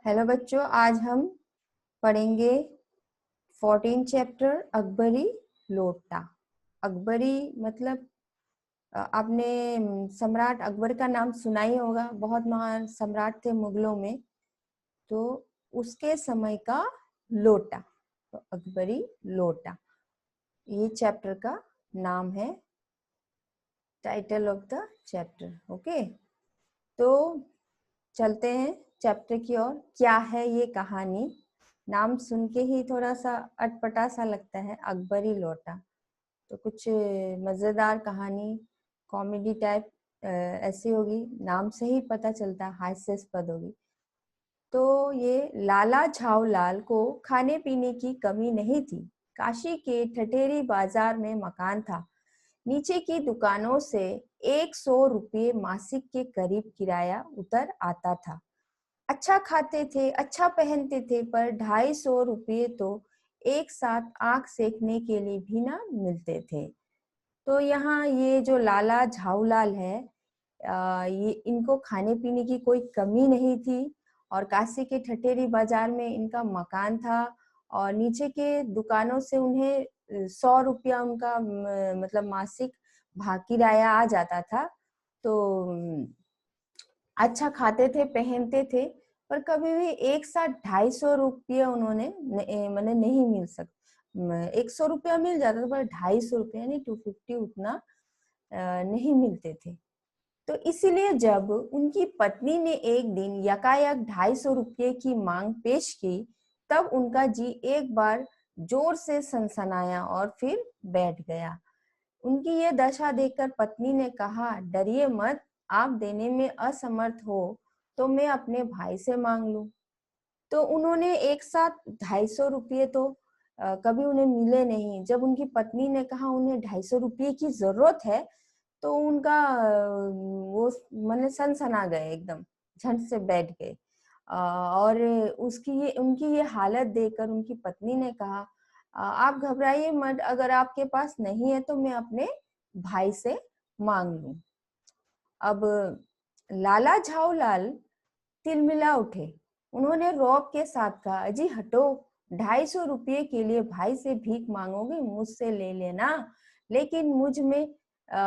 Hello बच्चों, आज हम पढ़ेंगे 14 चैप्टर अकबरी लोटा। अकबरी मतलब आपने सम्राट अकबर का नाम सुना ही होगा। बहुत महान सम्राट थे मुगलों में, तो उसके समय का लोटा, तो अकबरी लोटा ये चैप्टर का नाम है, title of the chapter. Okay, तो चलते हैं चैप्टर की ओर। क्या है ये कहानी? नाम सुन के ही थोड़ा सा अटपटा सा लगता है, अकबरी लोटा। तो कुछ मजेदार कहानी, कॉमेडी टाइप ऐसी होगी, नाम से ही पता चलता, हास्यास्पद होगी। तो ये लाला झावलाल को खाने पीने की कमी नहीं थी। काशी के ठठेरी बाजार में मकान था। नीचे की दुकानों से 100 रुपये मासिक के करीब किराया उतर आता था। अच्छा खाते थे, अच्छा पहनते थे, पर 250 रुपये तो एक साथ आंख सेकने के लिए भी ना मिलते थे। तो यहाँ ये जो लाला झाऊलाल है, ये इनको खाने पीने की कोई कमी नहीं थी और काशी के ठठेरी बाजार में इनका मकान था और नीचे के दुकानों से उन्हें 100 रुपया उनका मतलब मासिक भाग किराया आ जाता था। तो अच्छा खाते थे, पहनते थे, पर कभी भी एक साथ 250 रुपये उन्होंने मैंने नहीं मिल सक 100 रुपया मिल जाता था, पर 250 यानी 250 उतना नहीं मिलते थे। तो इसीलिए जब उनकी पत्नी ने एक दिन यकायक 250 रुपये की मांग पेश की, तब उनका जी एक बार जोर से सनसनाया और फिर बैठ गया। उनकी ये दशा देखकर पत्नी ने कहा, डरिए मत, आप देने में असमर्थ हो तो मैं अपने भाई से मांग लूं। तो उन्होंने एक साथ 250 रुपये तो कभी उन्हें मिले नहीं। जब उनकी पत्नी ने कहा उन्हें 250 रुपये की जरूरत है, तो उनका वो मैंने सनसना गए, एकदम झट से बैठ गए। और उनकी ये हालत देखकर उनकी पत्नी ने कहा, आप घबराइए मत, अगर आपके पास नहीं है तो मैं अपने भाई से मांग लूं। अब लाला झाऊलाल तिलमिला उठे। उन्होंने रौब के साथ कहा, अजी हटो, 250 रुपये के लिए भाई से भीख मांगोगे? मुझसे ले लेना, लेकिन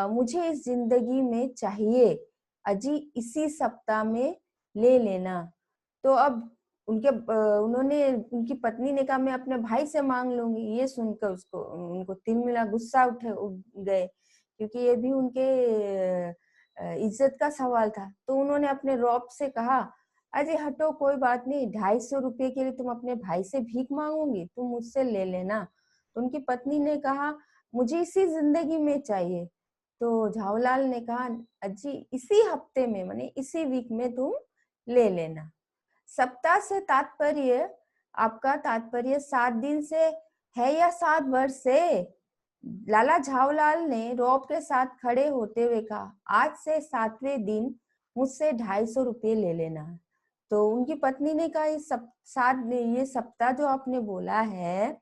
मुझे इस जिंदगी में चाहिए। अजी इसी सप्ताह में ले लेना। तो अब उनकी पत्नी ने कहा, मैं अपने भाई से मांग लूंगी। ये सुनकर उनको तिलमिला गुस्सा उठ गए, क्योंकि ये भी उनके इज्जत का सवाल था। तो उन्होंने अपने रौब से कहा, अरे हटो, कोई बात नहीं, 250 रुपये के लिए तुम अपने भाई से भीख मांगोगी? तुम मुझसे ले लेना। तो उनकी पत्नी ने कहा, मुझे इसी जिंदगी में चाहिए। तो झावलाल ने कहा, अजी इसी हफ्ते में, माने इसी वीक में तुम ले लेना। सप्ताह से तात्पर्य, आपका तात्पर्य 7 दिन से है या 7 वर्ष से? लाला झावलाल ने रौब के साथ खड़े होते हुए कहा, आज से 7वें दिन मुझसे 250 रुपये ले लेना। तो उनकी पत्नी ने कहा, ये सप्ताह जो आपने बोला है,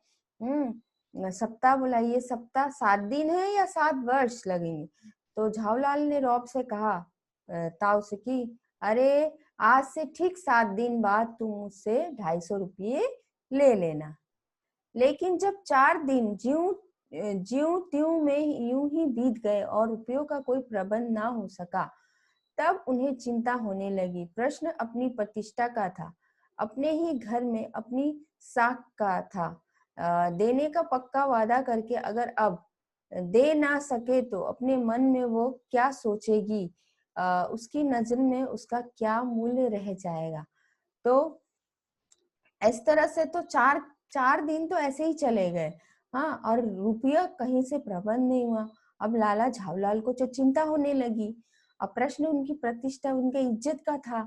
सप्ताह बोला, ये सप्ताह 7 दिन है या 7 वर्ष लगेंगे? तो झावलाल ने रौब से कहा, ताऊ से की, अरे आज से ठीक 7 दिन बाद तुम मुझसे 250 रुपये ले लेना। लेकिन जब 4 दिन ज्यूं ज्यूं त्यों में यूं ही बीत गए और रुपयों का कोई प्रबंध ना हो सका, तब उन्हें चिंता होने लगी। प्रश्न अपनी प्रतिष्ठा का था, अपने ही घर में अपनी साख का था। देने का पक्का वादा करके अगर अब दे ना सके तो अपने मन में वो क्या सोचेगी, उसकी नजर में उसका क्या मूल्य रह जाएगा। तो इस तरह से तो चार चार दिन तो ऐसे ही चले गए। हाँ, और रुपया कहीं से प्रबंध नहीं हुआ। अब लाला झावलाल को तो चिंता होने लगी। अब प्रश्न उनकी प्रतिष्ठा, उनके इज्जत का था,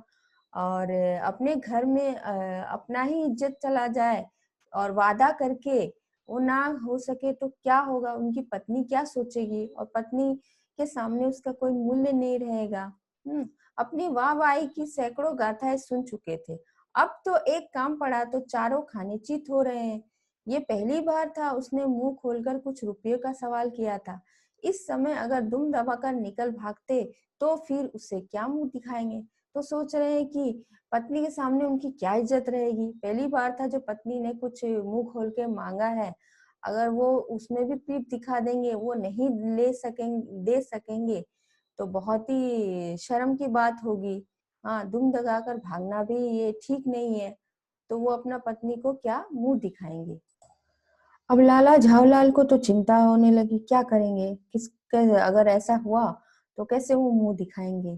और अपने घर में अपना ही इज्जत चला जाए और वादा करके वो ना हो सके तो क्या होगा, उनकी पत्नी क्या सोचेगी, और पत्नी के सामने उसका कोई मूल्य नहीं रहेगा। अपनी वाहवाही की सैकड़ों गाथाएं सुन चुके थे, अब तो एक काम पड़ा तो चारों खाने चित हो रहे हैं। ये पहली बार था उसने मुंह खोलकर कुछ रुपयों का सवाल किया था। इस समय अगर दुम दबाकर निकल भागते तो फिर उसे क्या मुंह दिखाएंगे। तो सोच रहे हैं कि पत्नी के सामने उनकी क्या इज्जत रहेगी। पहली बार था जो पत्नी ने कुछ मुंह खोल के मांगा है, अगर वो उसमें भी पीठ दिखा देंगे, वो नहीं दे सकेंगे तो बहुत ही शर्म की बात होगी। हाँ, दुम दगाकर भागना भी ये ठीक नहीं है। तो वो अपना पत्नी को क्या मुंह दिखाएंगे। अब लाला झावलाल को तो चिंता होने लगी, क्या करेंगे, अगर ऐसा हुआ तो कैसे वो मुंह दिखाएंगे।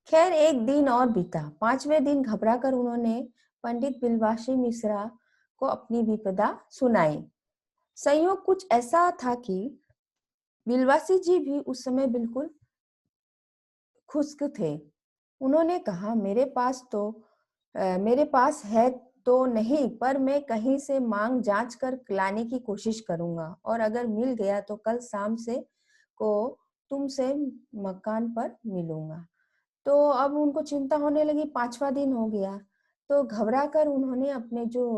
खैर एक दिन और बीता। 5वें दिन घबराकर उन्होंने पंडित बिलवासी मिश्रा को अपनी विपदा सुनाई। संयोग कुछ ऐसा था कि बिलवासी जी भी उस समय बिल्कुल खुश्क थे। उन्होंने कहा, मेरे पास है तो नहीं, पर मैं कहीं से मांग जांच कर लाने की कोशिश करूंगा, और अगर मिल गया तो कल शाम से को तुमसे मकान पर मिलूंगा। तो अब उनको चिंता होने लगी, 5वां दिन हो गया। तो घबरा कर उन्होंने अपने जो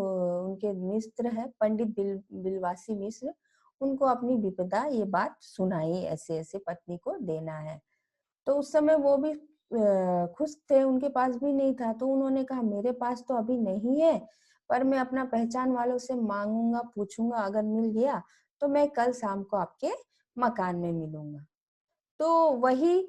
उनके मित्र है पंडित बिलवासी मिश्र, उनको अपनी विपदा ये बात सुनाई, ऐसे ऐसे पत्नी को देना है। तो उस समय वो भी खुश थे, उनके पास भी नहीं था। तो उन्होंने कहा, मेरे पास तो अभी नहीं है, पर मैं अपना पहचान वालों से मांगूंगा, पूछूंगा, अगर मिल गया तो मैं कल शाम को आपके मकान में मिलूंगा। तो वही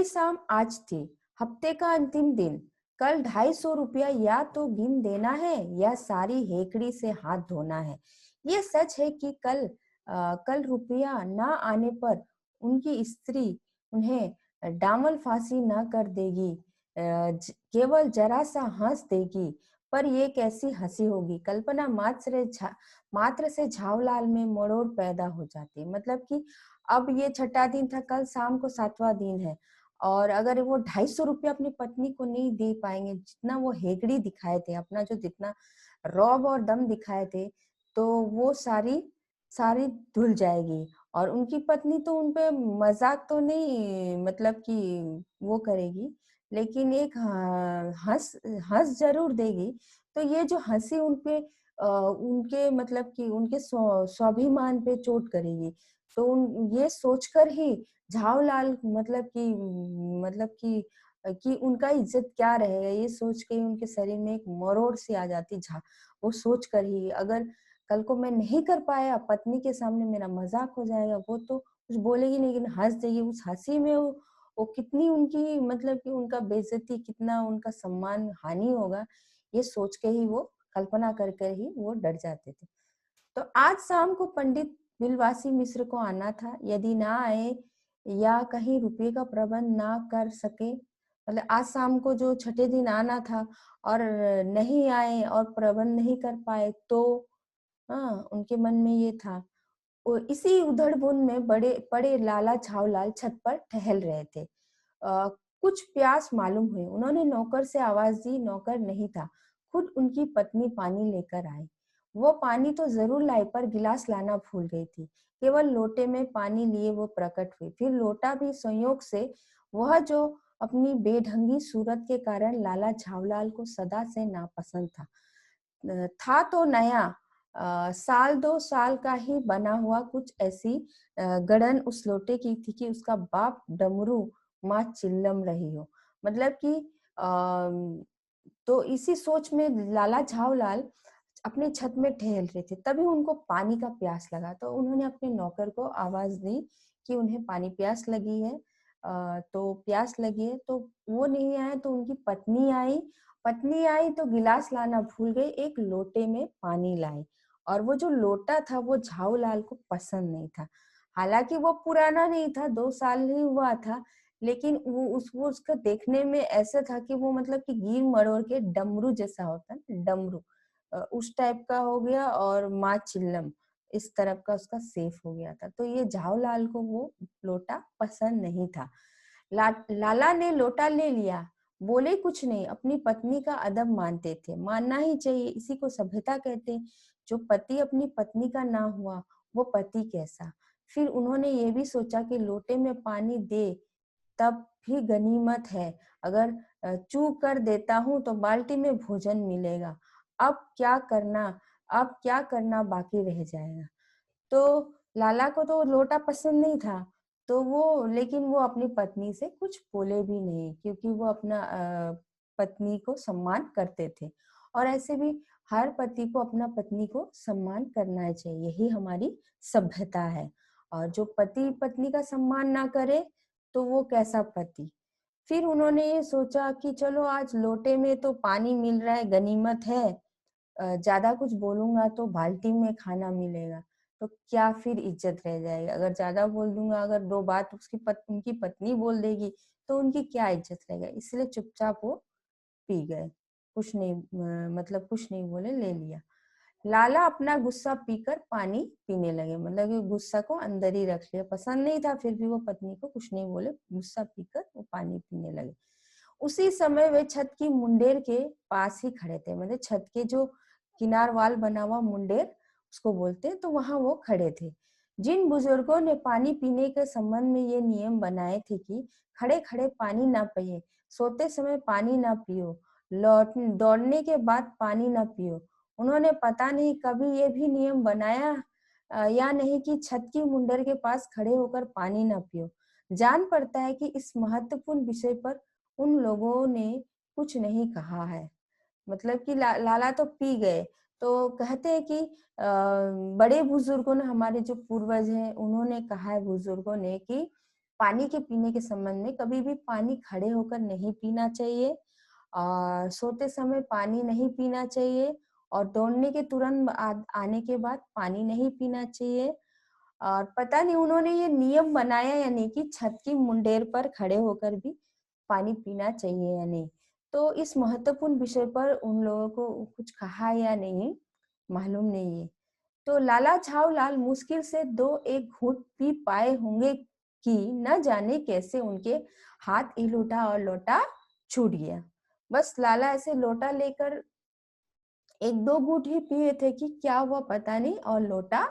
शाम आज थी, हफ्ते का अंतिम दिन। कल 250 रुपया या तो गिन देना है या सारी हेकड़ी से हाथ धोना है। ये सच है कि कल रुपया ना आने पर उनकी स्त्री उन्हें डामल फांसी ना कर देगी, केवल जरा सा हंस देगी। पर ये कैसी हंसी होगी। कल्पना मात्र से झावलाल में मरोड़ पैदा हो जाती। मतलब कि अब ये छठा दिन था, कल शाम को 7वां दिन है, और अगर वो 250 रुपया अपनी पत्नी को नहीं दे पाएंगे, जितना वो हेगड़ी दिखाए थे, अपना जो जितना रौब और दम दिखाए थे, तो वो सारी सारी धुल जाएगी। और उनकी पत्नी तो उनपे मजाक तो नहीं, मतलब कि वो करेगी, लेकिन एक हंस हंस जरूर देगी। तो ये जो हंसी उनपे उनके मतलब कि उनके स्वाभिमान पे चोट करेगी। तो ये सोचकर ही झावलाल मतलब कि उनका इज्जत क्या रहेगा, ये सोच के ही उनके शरीर में एक मरोड़ सी आ जाती। वो सोच कर ही, अगर कल को मैं नहीं कर पाया, पत्नी के सामने मेरा मजाक हो जाएगा, वो तो कुछ बोलेगी नहीं, लेकिन हंस देगी। उस हंसी में वो कितनी उनकी मतलब कि उनका बेइज्जती, कितना उनका सम्मान हानि होगा, ये सोच के ही वो कल्पना कर ही वो डर जाते थे। तो आज शाम को पंडित बिलवासी मिश्र को आना था। यदि ना आए या कहीं रुपये का प्रबंध ना कर सके, मतलब आज शाम को जो छठे दिन आना था और नहीं आए और प्रबंध नहीं कर पाए, तो हाँ, उनके मन में ये था। इसी उधड़-बुन में बड़े पड़े लाला झावलाल छत पर टहल रहे थे। कुछ प्यास मालूम हुई। उन्होंने नौकर से आवाज दी, नौकर नहीं था। खुद उनकी पत्नी पानी लेकर आई। वो पानी तो जरूर लाई, पर गिलास लाना भूल गई थी। केवल लोटे में पानी लिए वो प्रकट हुई। फिर लोटा भी संयोग से, वह जो अपनी बेढंगी सूरत के कारण लाला झावलाल को सदा से नापसंद था। था तो नया, साल 2 साल का ही बना हुआ। कुछ ऐसी गड़न उस लोटे की थी कि उसका बाप डमरू माँ चिल्लम रही हो। मतलब कि तो इसी सोच में लाला झावलाल अपने छत में टहल रहे थे, तभी उनको पानी का प्यास लगा। तो उन्होंने अपने नौकर को आवाज दी कि उन्हें पानी प्यास लगी है। तो प्यास लगी है, तो वो नहीं आए तो उनकी पत्नी आई तो गिलास लाना भूल गई, एक लोटे में पानी लाई। और वो जो लोटा था वो झाऊलाल को पसंद नहीं था। हालांकि वो पुराना नहीं था, 2 साल ही हुआ था, लेकिन वो उसका देखने में ऐसा था कि वो मतलब कि गिर मरोड़ के डमरू जैसा होता है, डमरू उस टाइप का हो गया, और माँ चिल्लम इस तरफ का उसका सेफ हो गया था। तो ये झाऊलाल को वो लोटा पसंद नहीं था। लाला ने लोटा ले लिया, बोले कुछ नहीं, अपनी पत्नी का अदब मानते थे, मानना ही चाहिए, इसी को सभ्यता कहते। जो पति अपनी पत्नी का ना हुआ, वो पति कैसा। फिर उन्होंने ये भी सोचा कि लोटे में पानी दे तब भी गनीमत है, अगर चूक कर देता हूँ तो बाल्टी में भोजन मिलेगा। अब क्या करना अब क्या करना बाकी रह जाएगा। तो लाला को तो लोटा पसंद नहीं था, तो वो लेकिन वो अपनी पत्नी से कुछ बोले भी नहीं, क्योंकि वो अपना पत्नी को सम्मान करते थे। और ऐसे भी हर पति को अपना पत्नी को सम्मान करना चाहिए, यही हमारी सभ्यता है। और जो पति पत्नी का सम्मान ना करे तो वो कैसा पति। फिर उन्होंने ये सोचा कि चलो आज लोटे में तो पानी मिल रहा है, गनीमत है, ज्यादा कुछ बोलूंगा तो बाल्टी में खाना मिलेगा, तो क्या फिर इज्जत रह जाएगी। अगर ज्यादा बोल दूंगा, अगर दो बात उनकी पत्नी बोल देगी तो उनकी क्या इज्जत रहेगा। इसलिए चुपचाप वो पी गए, कुछ नहीं मतलब कुछ नहीं बोले, ले लिया। लाला अपना गुस्सा पीकर पानी पीने लगे, मतलब कि गुस्सा को अंदर ही रख लिया, पसंद नहीं था, फिर भी वो पत्नी को कुछ नहीं बोले, गुस्सा पीकर वो पानी पीने लगे। उसी समय वे छत की मुंडेर के पास ही खड़े थे, मतलब छत के जो किनार वाल बना हुआ मुंडेर उसको बोलते हैं, तो वहां वो खड़े थे। जिन बुजुर्गों ने पानी पीने के संबंध में ये नियम बनाए थे कि खड़े खड़े पानी ना पिए, सोते समय पानी ना पियो, लौट दौड़ने के बाद पानी ना पियो, उन्होंने पता नहीं कभी ये भी नियम बनाया या नहीं कि छत की मुंडर के पास खड़े होकर पानी ना पियो। जान पड़ता है कि इस महत्वपूर्ण विषय पर उन लोगों ने कुछ नहीं कहा है। मतलब कि लाला तो पी गए, तो कहते हैं कि बड़े बुजुर्गों ने, हमारे जो पूर्वज हैं उन्होंने कहा है, बुजुर्गों ने, कि पानी के पीने के संबंध में कभी भी पानी खड़े होकर नहीं पीना चाहिए, और सोते समय पानी नहीं पीना चाहिए, और दौड़ने के तुरंत आने के बाद पानी नहीं पीना चाहिए। और पता नहीं उन्होंने ये नियम बनाया या नहीं कि छत की मुंडेर पर खड़े होकर भी पानी पीना चाहिए या नहीं। तो इस महत्वपूर्ण विषय पर उन लोगों को कुछ कहा या नहीं मालूम नहीं है। तो लाला छावलाल मुश्किल से दो एक घूंट पी पाए होंगे कि न जाने कैसे उनके हाथ हिल उठा और लोटा छूट गया। बस लाला ऐसे लोटा लेकर एक दो घूंट ही पिए थे कि क्या हुआ पता नहीं, और लोटा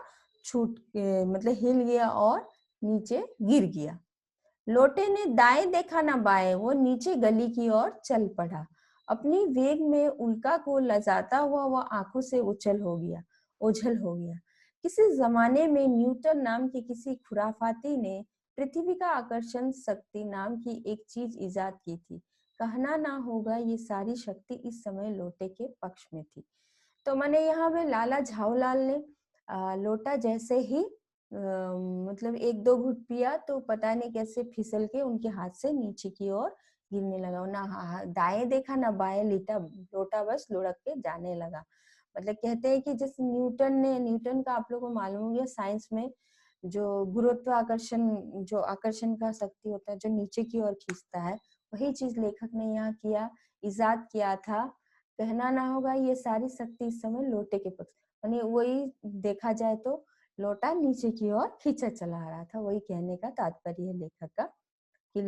मतलब हिल गया और नीचे गिर गया। लोटे ने दाएं देखा ना बाएं, वो नीचे गली की ओर चल पड़ा। अपनी वेग में उल्का को लजाता हुआ वह आंखों से ओझल हो गया। किसी जमाने में न्यूटन नाम के किसी खुराफाती ने पृथ्वी का आकर्षण शक्ति नाम की एक चीज इजाद की थी। कहना ना होगा ये सारी शक्ति इस समय लोटे के पक्ष में थी। तो मैंने यहाँ पे लाला झाऊलाल ने लोटा जैसे ही मतलब एक दो घुट पिया तो पता नहीं कैसे फिसल के उनके हाथ से नीचे की ओर गिरने लगा। ना दाएं देखा ना बाएं, लोटा बस लुढ़क के जाने लगा। मतलब कहते हैं कि जैसे न्यूटन का आप लोगों को मालूम हो गया, साइंस में जो गुरुत्वाकर्षण, जो आकर्षण का शक्ति होता है जो नीचे की ओर खींचता है, वही चीज लेखक ने यहाँ किया, इजाद किया था। कहना ना होगा ये सारी शक्ति इस समय लोटे के पक्ष, यानी वही देखा जाए तो लोटा नीचे की ओर खींचा चला आ रहा था। वही कहने का तात्पर्य है लेखक का कि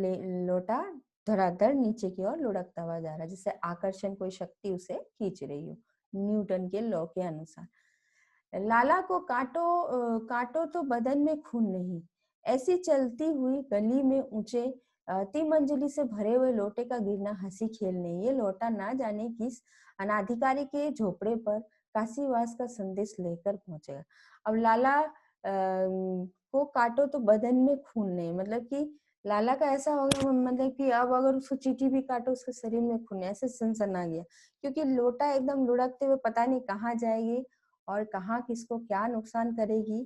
लोटा धड़ाधड़ नीचे की ओर लुढ़कता हुआ जा रहा है, जिससे आकर्षण कोई शक्ति उसे खींच रही हो, न्यूटन के लॉ के अनुसार। लाला को काटो तो बदन में खून नहीं। ऐसी चलती हुई गली में ऊंचे तिमंजिली से भरे हुए लोटे का गिरना हंसी खेल नहीं। ये लोटा ना जाने किस अनाधिकारी के झोपड़े पर काशीवास का संदेश लेकर पहुंचेगा। अब लाला को काटो तो बदन में खून नहीं, मतलब कि लाला का ऐसा हो गया, मतलब कि अब अगर उसको चींटी भी काटो उसके शरीर में खून ऐसे सनसना गया, क्योंकि लोटा एकदम लुढ़कते हुए पता नहीं कहाँ जाएगी और कहाँ किसको क्या नुकसान करेगी,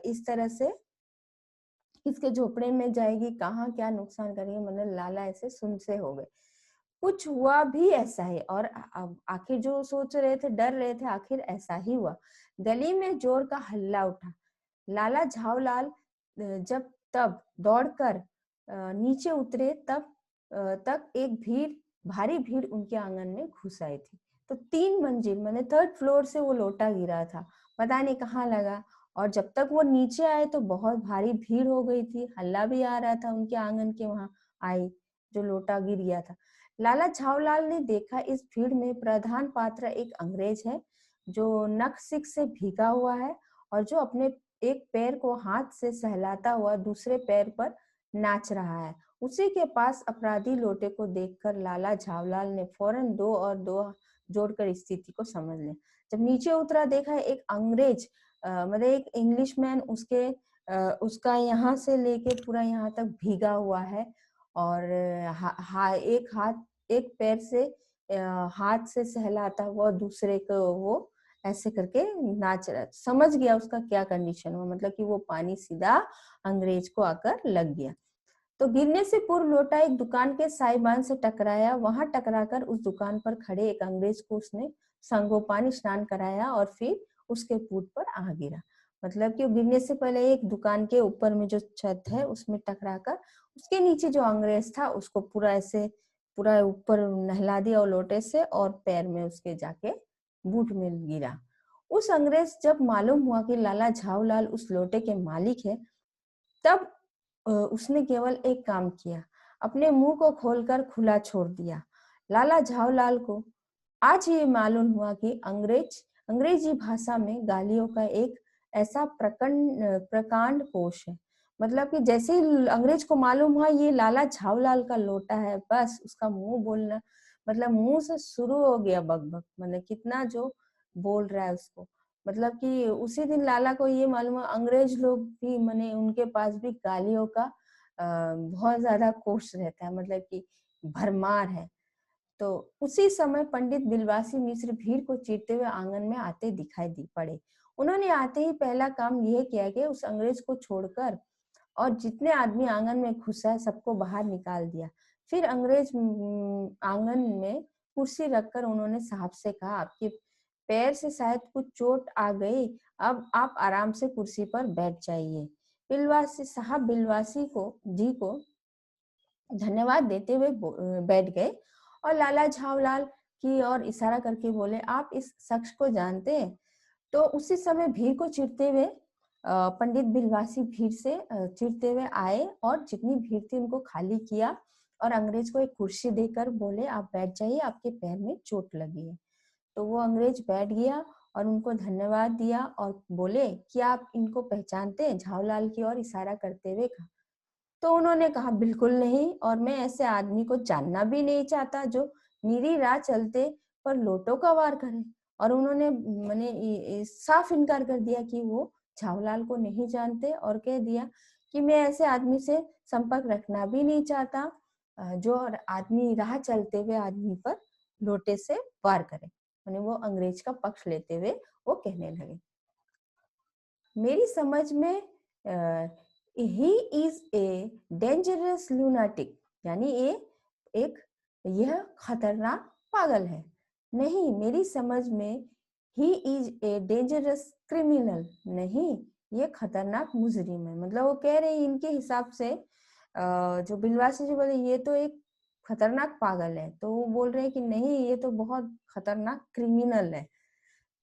इस तरह से किसके झोपड़े में जाएगी, कहाँ क्या नुकसान करेगी, मतलब लाला ऐसे सुन से हो गए। कुछ हुआ भी ऐसा ही, और अब आखिर जो सोच रहे थे, डर रहे थे, आखिर ऐसा ही हुआ। गली में जोर का हल्ला उठा। लाला झावलाल जब तब दौड़कर नीचे उतरे तक एक भारी भीड़ उनके आंगन में घुस आई थी। तो 3 मंजिल मैंने 3rd फ्लोर से वो लोटा गिरा था, पता नहीं कहाँ लगा। और जब तक वो नीचे आए तो बहुत भारी भीड़ हो गई थी, हल्ला भी आ रहा था उनके आंगन के वहां आई, जो लोटा गिर गया था। लाला झावलाल ने देखा इस भीड़ में प्रधान पात्र एक अंग्रेज है, जो नख से भीगा हुआ है और जो अपने एक पैर को हाथ से सहलाता हुआ दूसरे पैर पर नाच रहा है। उसी के पास अपराधी लोटे को देखकर लाला झावलाल ने फौरन 2 और 2 जोड़कर स्थिति को समझ लिया। जब नीचे उतरा देखा एक अंग्रेज मतलब एक इंग्लिशमैन उसके उसका यहाँ से लेके पूरा यहाँ तक भीगा हुआ है और एक पैर से हाथ से सहलाता हुआ दूसरे को वो ऐसे करके नाच रहा। समझ गया उसका क्या कंडीशन हुआ, मतलब कि वो पानी सीधा अंग्रेज को आकर लग गया। तो गिरने से पूर्व लोटा एक दुकान के साइबान से टकराया। वहां टकराकर उस दुकान पर खड़े एक अंग्रेज को उसने संगोपानी स्नान कराया और फिर उसके पूत पर आ गिरा। मतलब कि गिरने से पहले एक दुकान के ऊपर में जो छत है उसमें टकराकर उसके नीचे जो अंग्रेज था उसको पूरा ऐसे पूरा ऊपर नहला दिया और लोटे से, और पैर में उसके जाके बूट में गिरा। उस अंग्रेज जब मालूम हुआ कि लाला झावलाल उस लोटे के मालिक है, तब उसने केवल एक काम किया, अपने मुंह को खोलकर खुला छोड़ दिया। लाला झावलाल को आज ये मालूम हुआ कि अंग्रेजी भाषा में गालियों का एक ऐसा प्रकांड कोश है। मतलब कि जैसे ही अंग्रेज को मालूम हुआ ये लाला झावलाल का लोटा है, बस उसका मुंह बोलना, मतलब मुंह से शुरू हो गया बकबक, मतलब कितना जो बोल रहा है उसको। मतलब कि उसी दिन लाला को ये मालूम हुआ अंग्रेज लोग भी, माने उनके पास भी गालियों का बहुत ज्यादा कोश रहता है, मतलब कि भरमार है। तो उसी समय पंडित बिलवासी मिश्र भीड़ को चीरते हुए आंगन में आते दिखाई दी पड़े। उन्होंने आते ही पहला काम यह किया कि उस अंग्रेज को छोड़कर और जितने आदमी आंगन में घुसा है सबको बाहर निकाल दिया। फिर अंग्रेज आंगन में कुर्सी रखकर उन्होंने साहब से कहा, आपके पैर से शायद कुछ चोट आ गई, अब आप आराम से कुर्सी पर बैठ जाइए। बिलवासी साहब बिलवासी को जी को धन्यवाद देते हुए बैठ गए और लाला झावलाल की ओर इशारा करके बोले, आप इस शख्स को जानते हैं? तो उसी समय भीड़ को चिरते हुए पंडित बिलवासी भीड़ से चिरते हुए आए और जितनी भीड़ थी उनको खाली किया और अंग्रेज को एक कुर्सी देकर बोले, आप बैठ जाइए, आपके पैर में चोट लगी है। तो वो अंग्रेज बैठ गया और उनको धन्यवाद दिया और बोले कि आप इनको पहचानते हैं? झावलाल की ओर इशारा करते हुए कहा। तो उन्होंने कहा, बिल्कुल नहीं, और मैं ऐसे आदमी को जानना भी नहीं चाहता जो निरी राह चलते पर लोटों का वार करे। और उन्होंने मैंने साफ इनकार कर दिया कि वो झावलाल को नहीं जानते और कह दिया कि मैं ऐसे आदमी से संपर्क रखना भी नहीं चाहता जो आदमी राह चलते हुए आदमी पर लोटे से वार करे। मैंने वो अंग्रेज का पक्ष लेते हुए वो कहने लगे, मेरी समझ में he is a dangerous lunatic, यानी ये एक यह खतरनाक पागल है। नहीं, मेरी समझ में he is a dangerous criminal, नहीं ये खतरनाक मुजरिम है। मतलब वो कह रहे हैं इनके हिसाब से जो बिलवासी जी बोले ये तो एक खतरनाक पागल है, तो वो बोल रहे हैं कि नहीं ये तो बहुत खतरनाक क्रिमिनल है।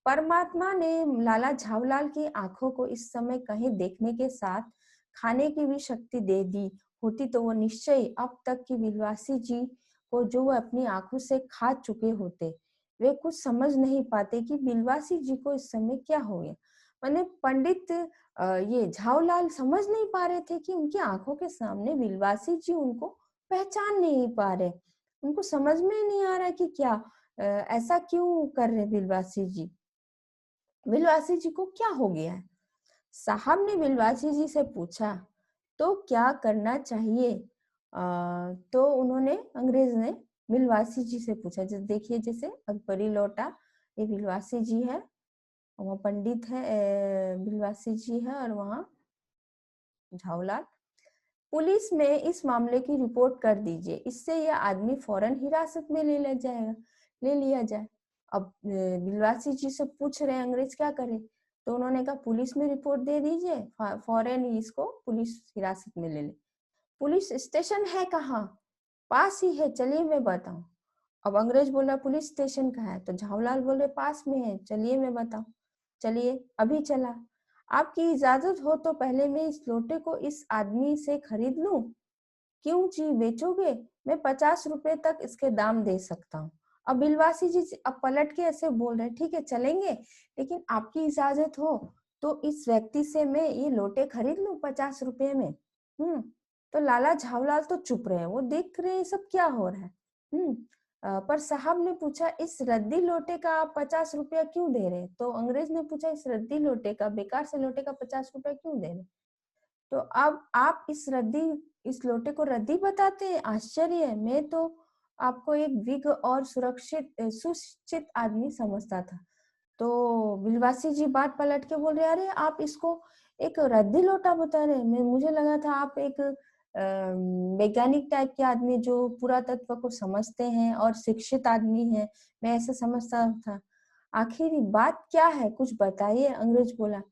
परमात्मा ने लाला झावलाल की आंखों को इस समय कहीं देखने के साथ खाने की भी शक्ति दे दी होती तो वो निश्चय अब तक की बिलवासी जी को जो वो अपनी आंखों से खा चुके होते। वे कुछ समझ नहीं पाते कि बिलवासी जी को इस समय क्या हो गया। मैंने पंडित ये झावलाल समझ नहीं पा रहे थे कि उनकी आंखों के सामने बिलवासी जी उनको पहचान नहीं पा रहे। उनको समझ में नहीं आ रहा कि क्या ऐसा क्यों कर रहे बिलवासी जी। बिलवासी जी को क्या हो गया है? साहब ने बिलवासी जी से पूछा, तो क्या करना चाहिए? तो उन्होंने अंग्रेज ने बिलवासी जी से पूछा, जैसे देखिए जैसे अकबरी लौटा, ये बिलवासी जी है, वहाँ पंडित है, बिलवासी जी है और वहाँ झावलाल। पुलिस में इस मामले की रिपोर्ट कर दीजिए, इससे यह आदमी फौरन हिरासत में ले लिया जाए। अब बिलवासी जी से पूछ रहे अंग्रेज क्या करे, तो उन्होंने कहा पुलिस में रिपोर्ट दे दीजिए, फौरन इसको पुलिस हिरासत में ले ले। पुलिस स्टेशन है कहाँ? पास ही है, चलिए मैं बताऊं। अब अंग्रेज बोल रहा पुलिस स्टेशन कहाँ है, तो झावलाल बोल रहे पास में है, चलिए मैं बताऊं। चलिए, अभी चला। आपकी इजाजत हो तो पहले मैं इस लोटे को इस आदमी से खरीद लूं। क्यों जी, बेचोगे? मैं 50 रुपए तक इसके दाम दे सकता हूँ। अब बिलवासी जी अब पलट के ऐसे बोल रहे, ठीक है चलेंगे, लेकिन आपकी इजाजत हो तो इस व्यक्ति से मैं ये लोटे खरीद लूं 50 रुपए में। तो लाला झावलाल तो चुप रहे, वो देख रहे हैं सब क्या हो रहा है। पर साहब ने पूछा, इस रद्दी लोटे का आप 50 रुपया क्यों दे रहे? तो अंग्रेज ने पूछा, इस रद्दी लोटे का, बेकार से लोटे का 50 रुपया क्यों दे रहे? तो अब आप इस लोटे को रद्दी बताते हैं, आश्चर्य है। मैं तो आपको एक विग और सुशिक्षित आदमी समझता था। तो बिलवासी जी बात पलट के बोल रहे, अरे आप इसको एक रद्दी लोटा बता रहे हैं। मैं मुझे लगा था आप एक वैज्ञानिक टाइप के आदमी जो पुरातत्व को समझते हैं और शिक्षित आदमी हैं। मैं ऐसा समझता था। आखिर बात क्या है, कुछ बताइए, अंग्रेज बोला।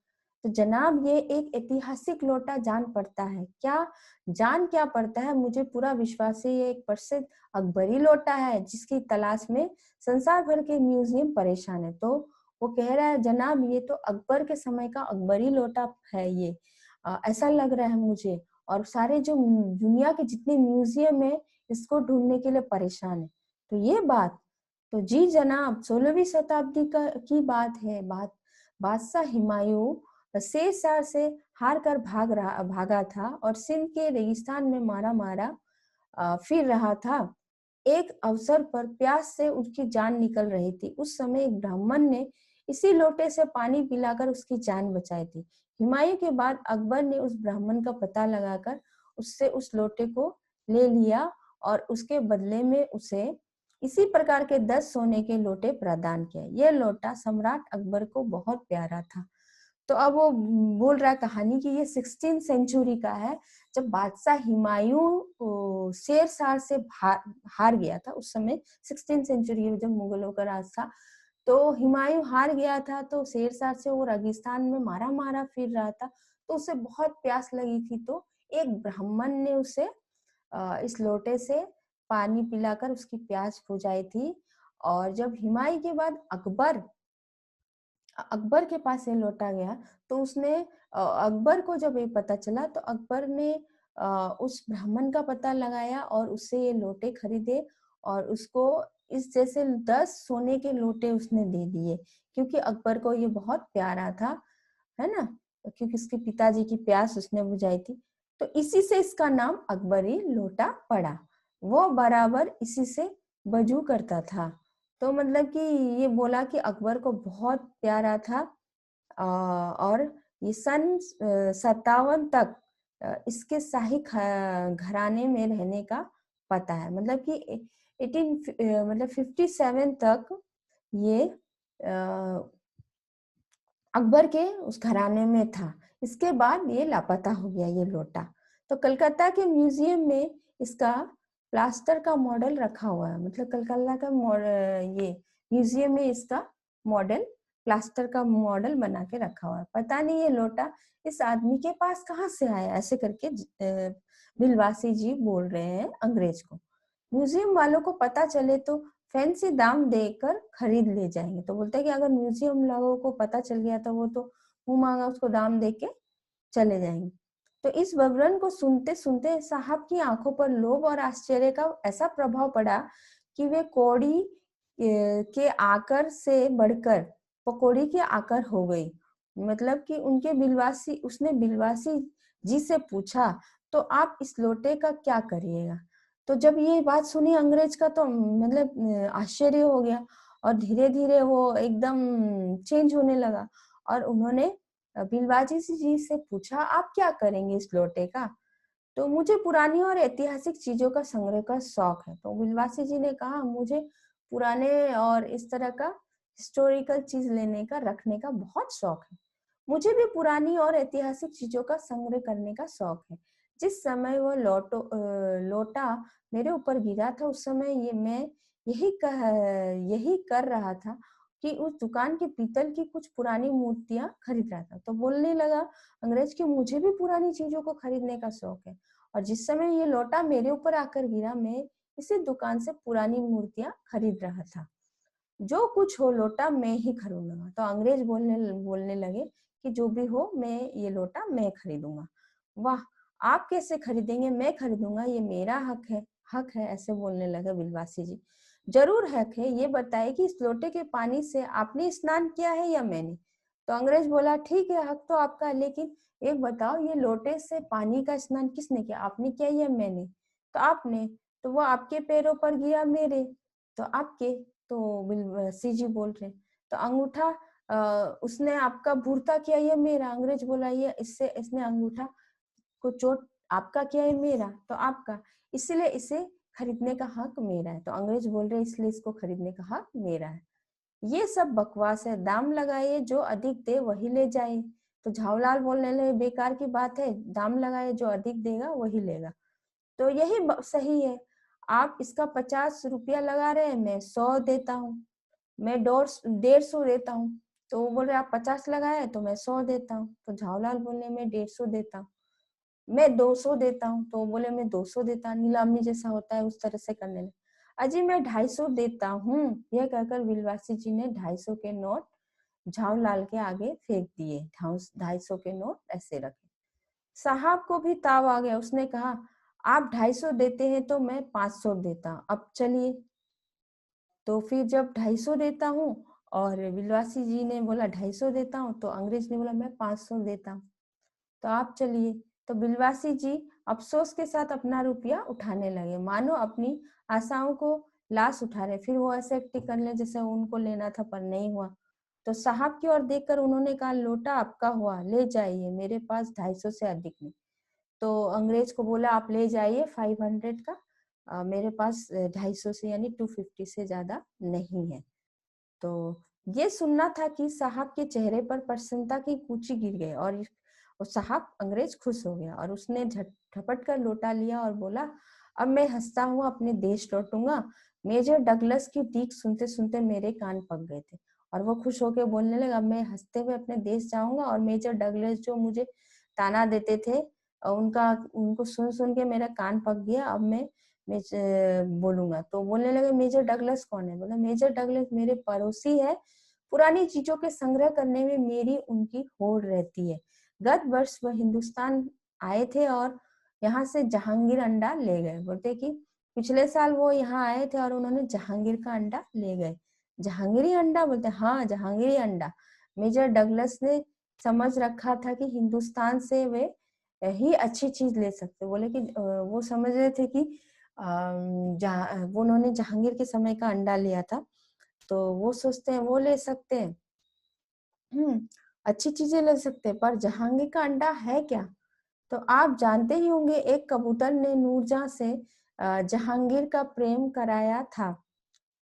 तो जनाब ये एक ऐतिहासिक लोटा जान पड़ता है। क्या पड़ता है, मुझे पूरा विश्वास है ये एक प्रसिद्ध अकबरी लोटा है जिसकी तलाश में संसार भर के म्यूजियम परेशान है। तो वो कह रहा है, जनाब ये तो अकबर के समय का अकबरी लोटा है ये। ऐसा लग रहा है मुझे। और सारे जो दुनिया के जितने म्यूजियम है इसको ढूंढने के लिए परेशान है। तो ये बात, तो जी जनाब 16वीं शताब्दी की बात है। बादशाह हुमायूं शेरशाह से हार कर भागा था और सिंध के रेगिस्तान में मारा मारा फिर रहा था। एक अवसर पर प्यास से उसकी जान निकल रही थी। उस समय एक ब्राह्मण ने इसी लोटे से पानी पिलाकर उसकी जान बचाई थी। हुमायूं के बाद अकबर ने उस ब्राह्मण का पता लगाकर उससे उस लोटे को ले लिया और उसके बदले में उसे इसी प्रकार के 10 सोने के लोटे प्रदान किए। यह लोटा सम्राट अकबर को बहुत प्यारा था। तो अब वो बोल रहा है कहानी कि ये 16 सेंचुरी का है, जब बादशाह हुमायूं शेरशाह से हार गया था। उस समय 16 सेंचुरी में जब मुगलों का राज था, तो हुमायूं हार गया था। तो शेरशाह से वो रेगिस्तान में मारा मारा फिर रहा था। तो उसे बहुत प्यास लगी थी। तो एक ब्राह्मण ने उसे इस लोटे से पानी पिलाकर उसकी प्यास बुझाई थी। और जब हुमायूं के बाद अकबर के पास ये लौटा गया, तो उसने अकबर को जब ये पता चला तो अकबर ने उस ब्राह्मण का पता लगाया और उससे ये लोटे खरीदे और उसको इस जैसे 10 सोने के लोटे उसने दे दिए, क्योंकि अकबर को ये बहुत प्यारा था, है ना, क्योंकि उसके पिताजी की प्यास उसने बुझाई थी। तो इसी से इसका नाम अकबरी लोटा पड़ा। वो बराबर इसी से वजू करता था। तो मतलब कि ये बोला कि अकबर को बहुत प्यारा था। और ये सन 57 तक इसके शाही घराने में रहने का पता है। मतलब कि 57 तक ये अकबर के उस घराने में था। इसके बाद ये लापता हो गया ये लोटा। तो कलकत्ता के म्यूजियम में इसका प्लास्टर का मॉडल रखा हुआ है। मतलब कलकत्ता का ये म्यूजियम में इसका मॉडल, प्लास्टर का मॉडल बना के रखा हुआ है। पता नहीं ये लोटा इस आदमी के पास कहाँ से आया, ऐसे करके बिलवासी जी बोल रहे हैं अंग्रेज को। म्यूजियम वालों को पता चले तो फैंसी दाम देकर खरीद ले जाएंगे। तो बोलते हैं कि अगर म्यूजियम लोगों को पता चल गया तो वो तो मुंह मांगा उसको दाम दे के चले जाएंगे। तो इस विवरण को सुनते सुनते साहब की आंखों पर लोभ और आश्चर्य का ऐसा प्रभाव पड़ा कि वे कौड़ी के आकर से बढ़कर पकौड़ी के आकर हो गई। मतलब कि उसने बिलवासी जी से पूछा, तो आप इस लोटे का क्या करिएगा। तो जब ये बात सुनी अंग्रेज का, तो मतलब आश्चर्य हो गया और धीरे धीरे वो एकदम चेंज होने लगा। और उन्होंने बिलवाजी जी से पूछा, आप क्या करेंगे इस लोटे का। तो मुझे पुरानी और ऐतिहासिक चीजों का संग्रह का शौक है। तो बिलवासी जी ने कहा, मुझे पुराने और इस तरह का हिस्टोरिकल चीज लेने का, रखने का बहुत शौक है। मुझे भी पुरानी और ऐतिहासिक चीजों का संग्रह करने का शौक है। जिस समय वो लोटा मेरे ऊपर गिरा था, उस समय मैं यही कर रहा था कि उस दुकान के पीतल की कुछ पुरानी मूर्तियां खरीद रहा था। तो बोलने लगा अंग्रेज कि मुझे भी पुरानी चीजों को खरीदने का शौक है, और जिस समय ये लोटा मेरे ऊपर आकर गिरा, मैं इसी दुकान से पुरानी मूर्तियां खरीद रहा था। जो कुछ हो लोटा मैं ही खरीदूंगा। तो अंग्रेज बोलने लगे कि जो भी हो, मैं ये लोटा मैं खरीदूंगा। वाह, आप कैसे खरीदेंगे, मैं खरीदूंगा, ये मेरा हक है ऐसे बोलने लगे बिलवासी जी। जरूर हक है, ये बताइए कि इस लोटे के पानी से आपने स्नान किया है या मैंने। तो अंग्रेज बोला, ठीक है, हक तो आपका है, लेकिन एक बताओ, ये लोटे से पानी का स्नान किसने किया, आपने किया या मैंने। तो आपने। तो वो आपके पैरों पर गिरा, मेरे। तो आपके। तो सीजी बोल रहे, तो अंगूठा उसने आपका भूरता किया, ये मेरा। अंग्रेज बोला, ये इसने अंगूठा को चोट आपका क्या है, मेरा, तो आपका, इसलिए इसे खरीदने का हक मेरा है। तो अंग्रेज बोल रहे इसलिए इसको खरीदने का हक मेरा है। ये सब बकवास है, दाम लगाइए, जो अधिक दे वही ले जाए। तो झावलाल बोलने लगे बेकार की बात है, दाम लगाए, जो अधिक देगा वही लेगा। तो यही सही है। आप इसका 50 रुपया लगा रहे हैं, मैं 100 देता हूँ, मैं 150 देता हूँ। तो वो बोल रहे आप 50 लगाए तो मैं 100 देता हूँ। तो झावलाल बोले मैं 150 देता हूँ, मैं 200 देता हूँ। तो बोले मैं 200 देता, नीलामी जैसा होता है उस तरह से करने लगे। अजी मैं 250 देता हूँ, यह कहकर विलवासी जी ने 250 के नोट झावलाल के आगे फेंक दिए। 250 के नोट ऐसे रखे। साहब को भी ताव आ गया, उसने कहा आप 250 देते हैं तो मैं 500 देता हूँ, अब चलिए। तो फिर जब 250 देता हूँ और विलवासी जी ने बोला 250 देता हूँ, तो अंग्रेज ने बोला मैं 500 देता हूँ, तो आप चलिए। तो बिलवासी जी अफसोस के साथ अपना रुपया उठाने लगे, मानो अपनी आशाओं को लाश उठा रहे। फिर वो ऐसे एक्टिंग करने जैसे उनको लेना था पर नहीं हुआ। तो साहब की ओर देखकर उन्होंने कहा लोटा आपका हुआ, ले जाइए, मेरे पास 250 से अधिक नहीं। तो अंग्रेज को बोला आप ले जाइए 500 का, मेरे पास 250 से यानी 250 से ज्यादा नहीं है। तो ये सुनना था कि साहब के चेहरे पर प्रसन्नता की कूची गिर गई और साहब अंग्रेज खुश हो गया और उसने झपट कर लोटा लिया और बोला अब मैं हंसता हुआ अपने देश लौटूंगा। मेजर डगलस की डीक सुनते सुनते मेरे कान पक गए थे और वो खुश होकर बोलने लगा मैं हंसते हुए अपने देश जाऊंगा और मेजर डगलस जो मुझे ताना देते थे उनका उनको सुन सुन के मेरा कान पक गया। अब मैं बोलूंगा। तो बोलने लगे मेजर डगलस कौन है? बोला मेजर डगलस मेरे पड़ोसी है, पुरानी चीजों के संग्रह करने में मेरी उनकी होड़ रहती है। गत वर्ष वह हिंदुस्तान आए थे और यहाँ से जहांगीर अंडा ले गए। बोलते कि पिछले साल वो यहाँ आए थे और उन्होंने जहांगीर का अंडा ले गए। जहांगीरी अंडा? बोलते हाँ जहांगीरी अंडा। मेजर डगलस ने समझ रखा था कि हिंदुस्तान से वे ही अच्छी चीज ले सकते। बोले कि वो समझ रहे थे कि वो उन्होंने जहांगीर के समय का अंडा लिया था, तो वो सोचते हैं वो ले सकते हैं, अच्छी चीजें ले सकते हैं, पर जहांगीर का अंडा है क्या? तो आप जानते ही होंगे एक कबूतर ने नूरजहां से जहांगीर का प्रेम कराया था।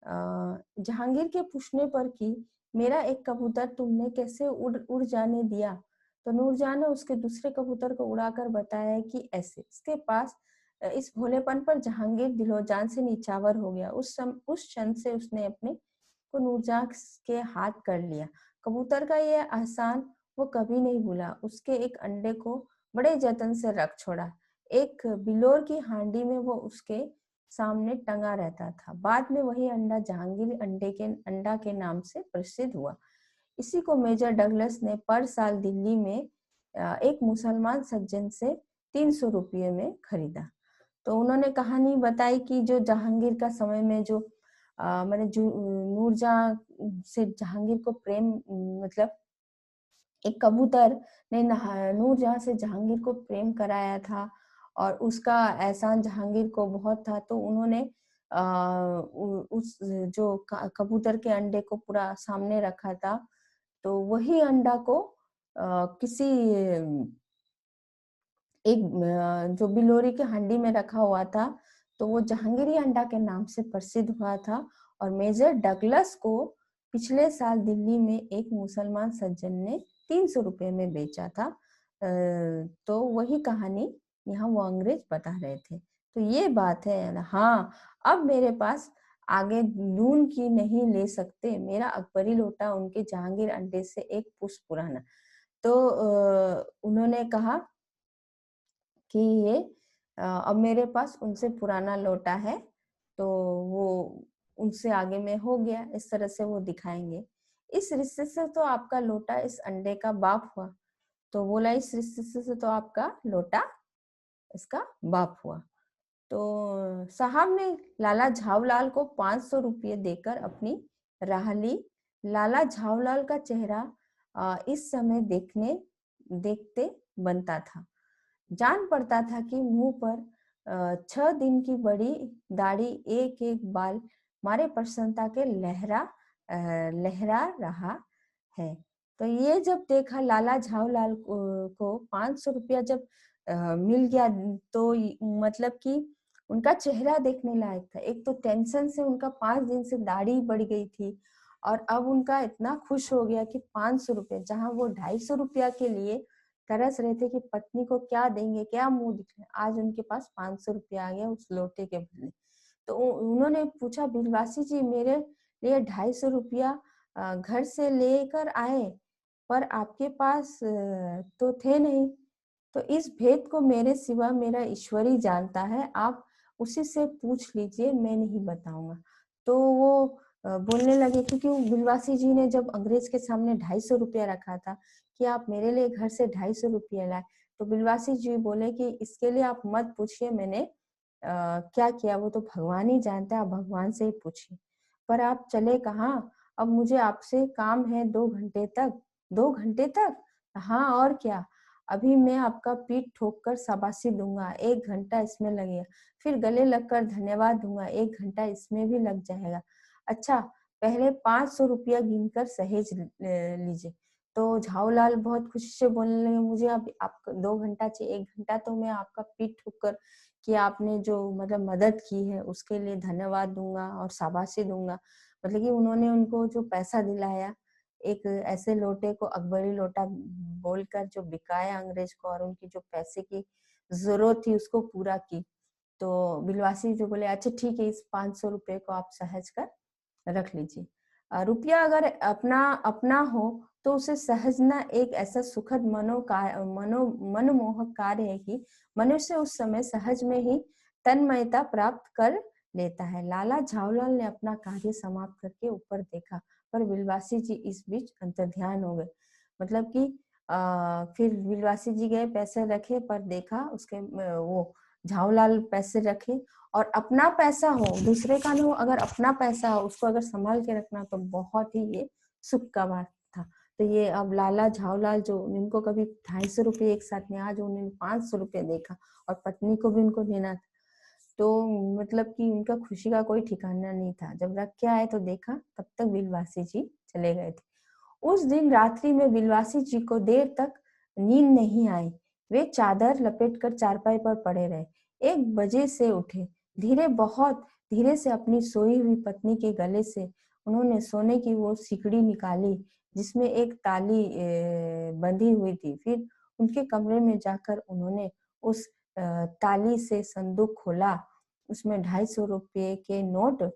जहांगीर के पूछने पर कि मेरा एक कबूतर तुमने कैसे उड़ उड़ जाने दिया? तो नूरजहां ने उसके दूसरे कबूतर को उड़ाकर बताया कि ऐसे। इसके पास इस भोलेपन पर जहांगीर दिलो जान से निछावर हो गया। उस क्षण से उसने अपने को नूरजहां के हाथ कर लिया। कबूतर का यह एहसान वो कभी नहीं भूला। उसके एक अंडे को बड़े जतन से रख छोड़ा। एक बिलोर की हांडी में वो उसके सामने टंगा रहता था। बाद में वही अंडा जहांगीर अंडा के नाम से प्रसिद्ध हुआ। इसी को मेजर डगलस ने पर साल दिल्ली में एक मुसलमान सज्जन से 300 रुपये में खरीदा। तो उन्होंने कहानी बताई कि जो जहांगीर का समय में जो मैंने जो नूरजहां से जहांगीर को प्रेम मतलब एक कबूतर ने नूरजहां से जहांगीर को प्रेम कराया था और उसका एहसान जहांगीर को बहुत था। तो उन्होंने उस जो कबूतर के अंडे को पूरा सामने रखा था। तो वही अंडा को किसी एक जो बिलोरी के हांडी में रखा हुआ था, तो वो जहांगीरी अंडा के नाम से प्रसिद्ध हुआ था। और मेजर डगलस को पिछले साल दिल्ली में एक मुसलमान सज्जन ने 300 रुपये में बेचा था। तो वही कहानी यहाँ वो अंग्रेज बता रहे थे। तो ये बात है। हाँ, अब मेरे पास आगे नून की नहीं ले सकते, मेरा अकबरी लोटा उनके जहांगीर अंडे से एक पुष्प पुराना। तो उन्होंने कहा कि ये अब मेरे पास उनसे पुराना लोटा है, तो वो उनसे आगे में हो गया, इस तरह से वो दिखाएंगे। इस रिश्ते से तो आपका लोटा इस अंडे का बाप हुआ। तो बोला इस रिश्ते से तो आपका लोटा इसका बाप हुआ। तो साहब ने लाला झावलाल को 500 रुपये देकर अपनी राह ली। लाला झावलाल का चेहरा इस समय देखते बनता था। जान पड़ता था कि मुंह पर 6 दिन की बड़ी दाढ़ी एक एक बाल मारे प्रसन्नता के लहरा रहा है। तो ये जब देखा लाला झावलाल को 500 रुपया जब मिल गया तो मतलब कि उनका चेहरा देखने लायक था। एक तो टेंशन से उनका 5 दिन से दाढ़ी बढ़ गई थी और अब उनका इतना खुश हो गया कि 500 रुपए, जहाँ वो 250 रुपया के लिए तरस रहे थे कि पत्नी को क्या देंगे, क्या मुंह दिखाएं, आज उनके पास 500 रुपया आ गया उस लोटे के बदले। तो उन्होंने पूछा, बिलवासी जी मेरे लिए 250 रुपया घर से लेकर आए, पर आपके पास तो थे नहीं। तो इस भेद को मेरे सिवा मेरा ईश्वर ही जानता है, आप उसी से पूछ लीजिए, मैं नहीं बताऊंगा। तो वो बोलने लगे, क्योंकि बिलवासी जी ने जब अंग्रेज के सामने 250 रुपया रखा था कि आप मेरे लिए घर से 250 रुपया लाए, तो बिलवासी जी बोले कि इसके लिए आप मत पूछिए, मैंने क्या किया वो तो भगवान ही जानता है, आप भगवान से ही पूछिए। पर आप चले कहाँ? अब मुझे आपसे काम है 2 घंटे तक। 2 घंटे तक? हाँ और क्या, अभी मैं आपका पीठ ठोक कर शाबाशी दूंगा, 1 घंटा इसमें लगेगा, फिर गले लगकर धन्यवाद दूंगा, 1 घंटा इसमें भी लग जाएगा। अच्छा, पहले 500 रुपया गिनकर सहेज लीजिए। तो झाऊलाल बहुत खुशी से बोलने लगे, मुझे अब आप 2 घंटा चाहिए, 1 घंटा तो मैं आपका पीठ ठोक कर कि आपने जो मतलब मदद की है उसके लिए धन्यवाद दूंगा और शाबाशी दूंगा। मतलब कि उन्होंने उनको जो पैसा दिलाया, एक ऐसे लोटे को अकबरी लोटा बोलकर जो बिकाया अंग्रेज को, और उनकी जो पैसे की जरूरत थी उसको पूरा की। तो बिलवासी जो बोले, अच्छा ठीक है, इस 500 रुपए को आप सहज कर रख लीजिए। रुपया अगर अपना अपना हो तो उसे सहजना एक ऐसा सुखद मनमोहक कार्य है कि मनुष्य उस समय सहज में ही तन्मयता प्राप्त कर लेता है। लाला झावलाल ने अपना कार्य समाप्त करके ऊपर देखा, पर बिलवासी जी इस बीच अंतर्ध्यान हो गए। मतलब कि फिर बिलवासी जी गए, पैसे रखे, पर देखा उसके वो झावलाल पैसे रखे, और अपना पैसा हो, दूसरे का ना हो, अगर अपना पैसा हो उसको अगर संभाल के रखना तो बहुत ही ये सुख का बात था। तो ये अब लाला झावलाल जो इनको कभी 250 रुपये एक साथ में, आज उन्होंने 500 रुपये देखा और पत्नी को भी उनको देना था। तो मतलब कि उनका खुशी का कोई ठिकाना नहीं था। जब रख के आए तो देखा, तब तक बिलवासी जी चले गए थे। उस दिन रात्रि में बिलवासी जी को देर तक नींद नहीं आई। वे चादर लपेटकर चारपाई पर पड़े रहे। 1 बजे से उठे, बहुत धीरे से अपनी सोई हुई पत्नी के गले से उन्होंने सोने की वो सिकड़ी निकाली जिसमें एक ताली बंधी हुई थी। फिर उनके कमरे में जाकर उन्होंने उस ताली से संदूक खोला, उसमें 250 रुपये के नोट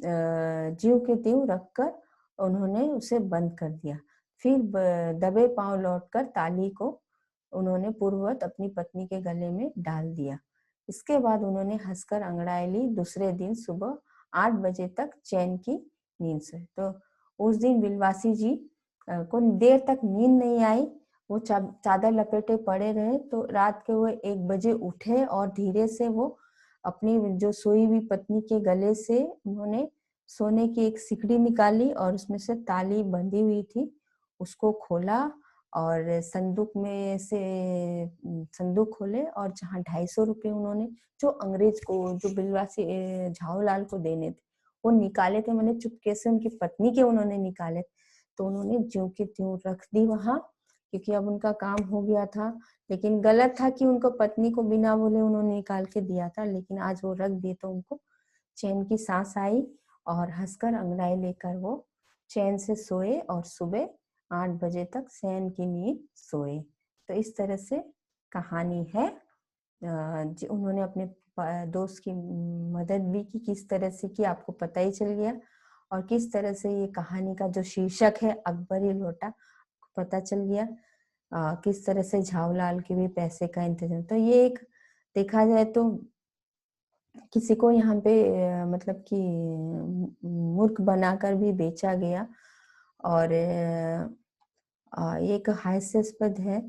ज्यों के त्यों रखकर उन्होंने उसे बंद कर दिया। फिर दबे पांव लौटकर ताली को उन्होंने पूर्ववत अपनी पत्नी के गले में डाल दिया। इसके बाद उन्होंने हंसकर अंगड़ाई ली। दूसरे दिन सुबह 8 बजे तक चैन की नींद सोए। तो उस दिन बिलवासी जी को देर तक नींद नहीं आई। वो चादर लपेटे पड़े रहे, तो रात के वो 1 बजे उठे और धीरे से वो अपनी जो सोई हुई पत्नी के गले से उन्होंने सोने की एक सिकड़ी निकाली और उसमें से ताली बंधी हुई थी, उसको खोला और संदूक में से संदूक खोले, और जहाँ 250 रुपये उन्होंने जो अंग्रेज को, जो बिलवासी झाऊलाल को देने थे, वो निकाले थे, मैंने चुपके से उनकी पत्नी के उन्होंने निकाले। तो उन्होंने ज्यों के त्यों रख दी वहां, क्योंकि अब उनका काम हो गया था। लेकिन गलत था कि उनको पत्नी को बिना बोले उन्होंने निकाल के दिया था, लेकिन आज वो रख दिए तो उनको चैन की सांस आई और हंसकर अंगड़ाई लेकर वो चैन से सोए और सुबह 8 बजे तक चैन की नींद सोए। तो इस तरह से कहानी है। उन्होंने अपने दोस्त की मदद भी की, किस तरह से की आपको पता ही चल गया, और किस तरह से ये कहानी का जो शीर्षक है अकबरी लोटा पता चल गया। किस तरह से झाऊलाल के भी पैसे का इंतजाम। तो ये एक देखा जाए तो किसी को यहाँ पे मतलब कि मूर्ख बनाकर भी बेचा गया, और ये एक हास्यास्पद है।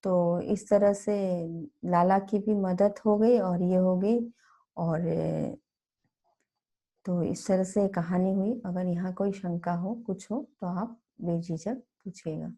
तो इस तरह से लाला की भी मदद हो गई और ये हो गई, और तो इस तरह से कहानी हुई। अगर यहाँ कोई शंका हो, कुछ हो, तो आप बेझिझक पूछिएगा।